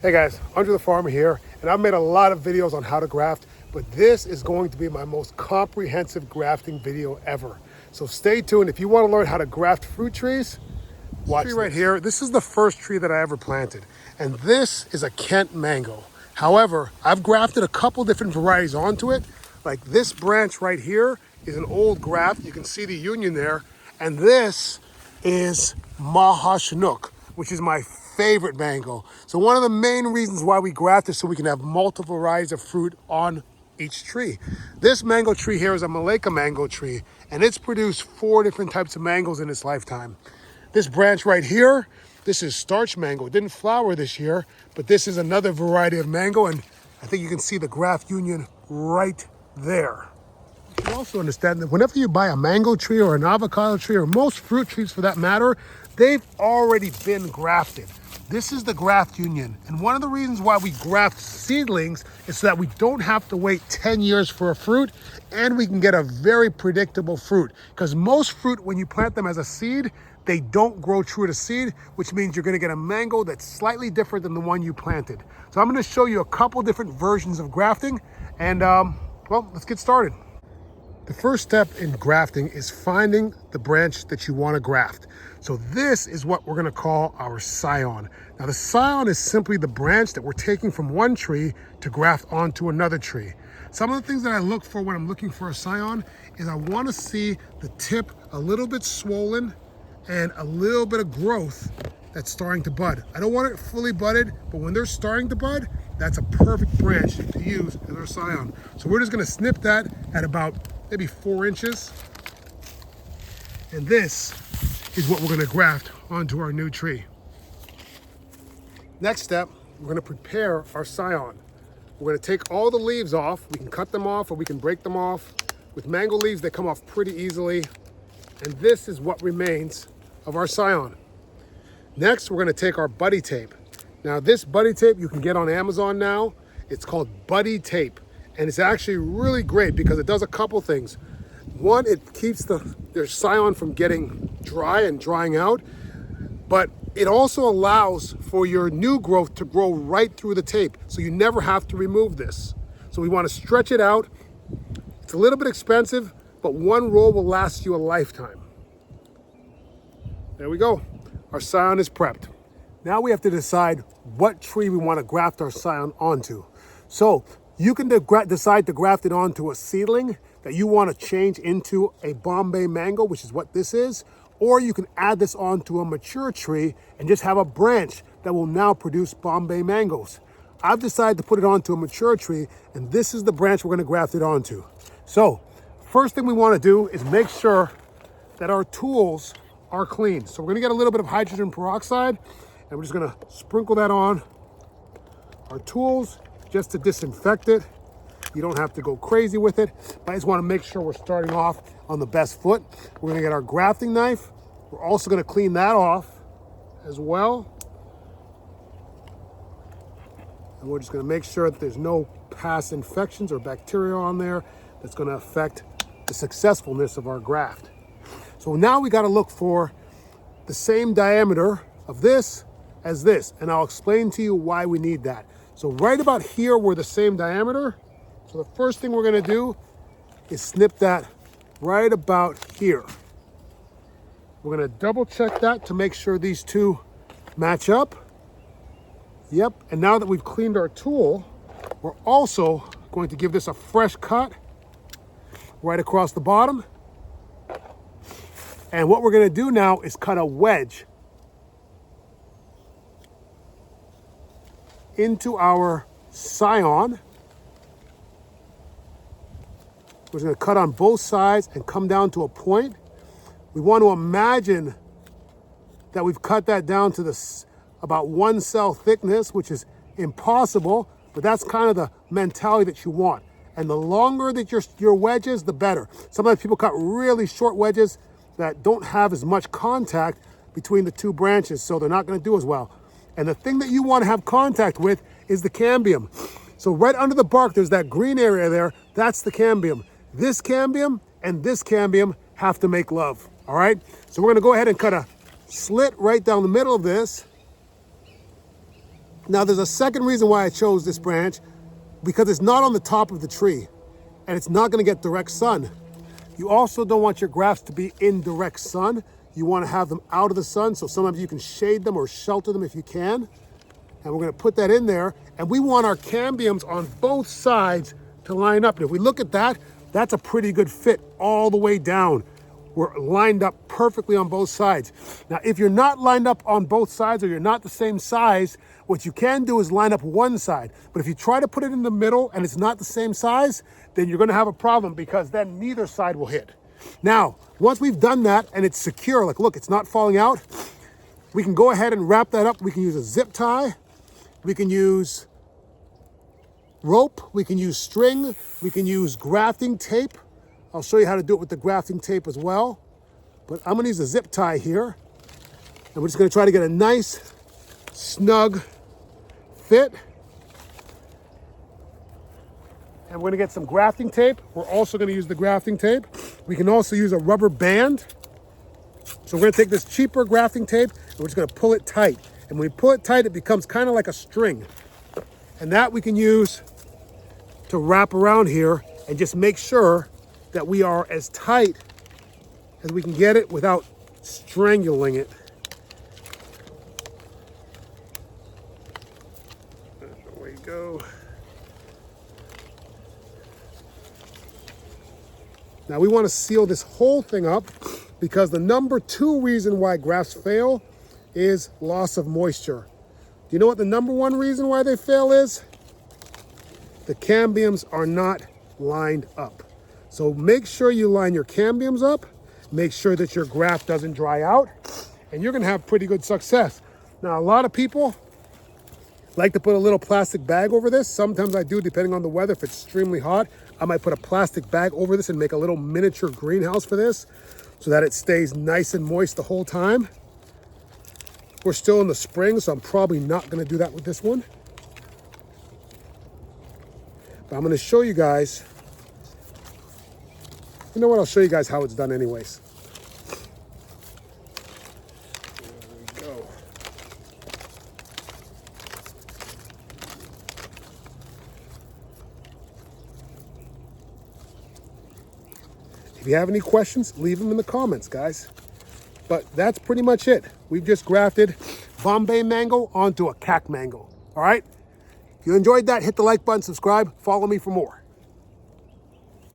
Hey guys, Andrethefarmer here, and I've made a lot of videos on how to graft, but this is going to be my most comprehensive grafting video ever. So stay tuned. If you want to learn how to graft fruit trees, watch this. Tree right here, this is the first tree that I ever planted, and this is a Kent mango. However, I've grafted a couple different varieties onto it. Like this branch right here is an old graft. You can see the union there, and this is Mahashnook, which is my favorite mango. So one of the main reasons why we graft is so we can have multiple varieties of fruit on each tree. This mango tree here is a Malacca mango tree, and it's produced 4 different types of mangoes in its lifetime. This branch right here, this is starch mango. It didn't flower this year, but this is another variety of mango, and I think you can see the graft union right there. You should also understand that whenever you buy a mango tree or an avocado tree, or most fruit trees for that matter, they've already been grafted. This is the graft union. And one of the reasons why we graft seedlings is so that we don't have to wait 10 years for a fruit, and we can get a very predictable fruit. Because most fruit, when you plant them as a seed, they don't grow true to seed, which means you're gonna get a mango that's slightly different than the one you planted. So I'm gonna show you a couple different versions of grafting, and well, let's get started. The first step in grafting is finding the branch that you want to graft. So this is what we're going to call our scion. Now the scion is simply the branch that we're taking from one tree to graft onto another tree. Some of the things that I look for when I'm looking for a scion is I want to see the tip a little bit swollen and a little bit of growth that's starting to bud. I don't want it fully budded, but when they're starting to bud, that's a perfect branch to use as our scion. So we're just going to snip that at about maybe 4 inches. And this is what we're going to graft onto our new tree. Next step, we're going to prepare our scion. We're going to take all the leaves off. We can cut them off or we can break them off. With mango leaves, they come off pretty easily. And this is what remains of our scion. Next, we're going to take our buddy tape. Now this buddy tape you can get on Amazon now. It's called buddy tape. And it's actually really great because it does a couple things. One, it keeps their scion from getting dry and drying out, but it also allows for your new growth to grow right through the tape, so you never have to remove this. So we want to stretch it out. It's a little bit expensive, but one roll will last you a lifetime. There we go. Our scion is prepped. Now we have to decide what tree we want to graft our scion onto. So you can decide to graft it onto a seedling that you want to change into a Bombay mango, which is what this is, or you can add this onto a mature tree and just have a branch that will now produce Bombay mangoes. I've decided to put it onto a mature tree, and this is the branch we're going to graft it onto. So first thing we want to do is make sure that our tools are clean. So we're going to get a little bit of hydrogen peroxide, and we're just going to sprinkle that on our tools just to disinfect it. You don't have to go crazy with it, but I just want to make sure we're starting off on the best foot. We're going to get our grafting knife. We're also going to clean that off as well. And we're just going to make sure that there's no past infections or bacteria on there that's going to affect the successfulness of our graft. So now we got to look for the same diameter of this as this, and I'll explain to you why we need that. So right about here, we're the same diameter. So the first thing we're going to do is snip that right about here. We're going to double check that to make sure these two match up. Yep, and now that we've cleaned our tool, we're also going to give this a fresh cut right across the bottom. And what we're going to do now is cut a wedge into our scion. We're going to cut on both sides and come down to a point. We want to imagine that we've cut that down to about 1 cell thickness, which is impossible, but that's kind of the mentality that you want. And the longer that your wedges, the better. Sometimes people cut really short wedges that don't have as much contact between the two branches, so they're not going to do as well. And the thing that you want to have contact with is the cambium. So right under the bark, there's that green area there. That's the cambium. This cambium and this cambium have to make love, all right? So we're going to go ahead and cut a slit right down the middle of this. Now there's a second reason why I chose this branch, because it's not on the top of the tree and it's not going to get direct sun. You also don't want your grafts to be in direct sun. You want to have them out of the sun, so sometimes you can shade them or shelter them if you can. And we're going to put that in there, and we want our cambiums on both sides to line up. And if we look at that, that's a pretty good fit all the way down. We're lined up perfectly on both sides. Now, if you're not lined up on both sides or you're not the same size, what you can do is line up one side. But if you try to put it in the middle and it's not the same size, then you're going to have a problem, because then neither side will hit. Now, once we've done that and it's secure, like look, it's not falling out, we can go ahead and wrap that up. We can use a zip tie. We can use rope. We can use string. We can use grafting tape. I'll show you how to do it with the grafting tape as well. But I'm going to use a zip tie here. And we're just going to try to get a nice, snug fit. And we're going to get some grafting tape. We're also going to use the grafting tape. We can also use a rubber band. So we're going to take this cheaper grafting tape and we're just going to pull it tight. And when we pull it tight, it becomes kind of like a string. And that we can use to wrap around here and just make sure that we are as tight as we can get it without strangling it. There we go. Now we want to seal this whole thing up, because the number 2 reason why grafts fail is loss of moisture. Do you know what the number 1 reason why they fail is? The cambiums are not lined up. So make sure you line your cambiums up, make sure that your graft doesn't dry out, and you're going to have pretty good success. Now, a lot of people like to put a little plastic bag over this. Sometimes I do, depending on the weather. If it's extremely hot, I might put a plastic bag over this and make a little miniature greenhouse for this so that it stays nice and moist the whole time. We're still in the spring, so I'm probably not going to do that with this one. But I'm going to show you guys. You know what? I'll show you guys how it's done anyways. There we go. If you have any questions, leave them in the comments, guys. But that's pretty much it. We've just grafted Bombay mango onto a cac mango. All right? If you enjoyed that, hit the like button, subscribe, follow me for more.